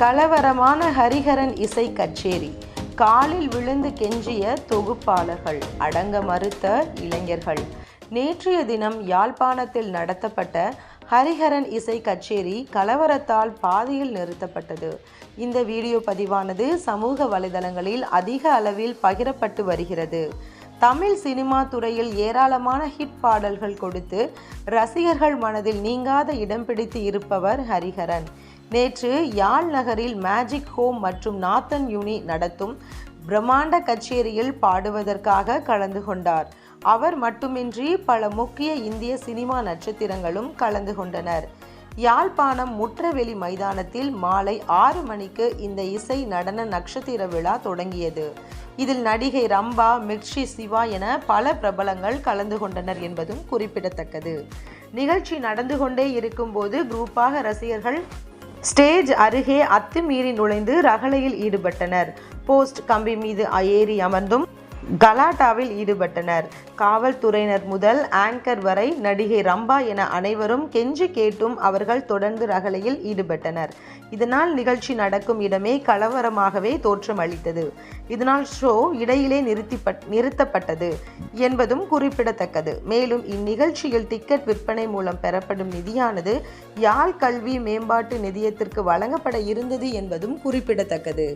கலவரமான ஹரிஹரன் இசை கச்சேரி. காலில் விழுந்து கெஞ்சிய தொகுப்பாளர்கள், அடங்க மறுத்த இளைஞர்கள். நேற்றைய தினம் யாழ்ப்பாணத்தில் நடத்தப்பட்ட ஹரிஹரன் இசை கச்சேரி கலவரத்தால் பாதியில் நிறுத்தப்பட்டது. இந்த வீடியோ பதிவானது சமூக வலைதளங்களில் அதிக அளவில் பகிரப்பட்டு வருகிறது. தமிழ் சினிமா துறையில் ஏராளமான ஹிட் பாடல்கள் கொடுத்து ரசிகர்கள் மனதில் நீங்காத இடம் பிடித்து இருப்பவர் ஹரிஹரன். நேற்று யாழ் நகரில் மேஜிக் ஹோம் மற்றும் நாத்தன் யூனி நடத்தும் பிரம்மாண்ட கச்சேரியில் பாடுவதற்காக கலந்து கொண்டார். அவர் மட்டுமின்றி பல முக்கிய இந்திய சினிமா நட்சத்திரங்களும் கலந்து கொண்டனர். யாழ்ப்பாணம் முற்றவெளி மைதானத்தில் மாலை 6 மணிக்கு இந்த இசை நடன நட்சத்திர விழா தொடங்கியது. இதில் நடிகை ரம்பா, மிர்ச்சி சிவா என பல பிரபலங்கள் கலந்து கொண்டனர் என்பதும் குறிப்பிடத்தக்கது. நிகழ்ச்சி நடந்து கொண்டே இருக்கும் போது குரூப்பாக ரசிகர்கள் ஸ்டேஜ் அருகே அத்துமீறி நுழைந்து ரகளையில் ஈடுபட்டனர். போஸ்ட் கம்பி மீது ஏறி அமர்ந்தும் கலாட்டாவில் ஈடுபட்டனர். காவல்துறையினர் முதல் ஆங்கர் வரை நடிகை ரம்பா என அனைவரும் கெஞ்சி கேட்டும் அவர்கள் தொடர்ந்து ரகளையில் ஈடுபட்டனர். இதனால் நிகழ்ச்சி நடக்கும் இடமே கலவரமாகவே தோற்றமளித்தது. இதனால் ஷோ இடையிலே நிறுத்தப்பட்டது என்பதும் குறிப்பிடத்தக்கது. மேலும் இந்நிகழ்ச்சியில் டிக்கெட் விற்பனை மூலம் பெறப்படும் நிதியானது யாழ் கல்வி மேம்பாட்டு நிதியத்திற்கு வழங்கப்பட இருந்தது என்பதும் குறிப்பிடத்தக்கது.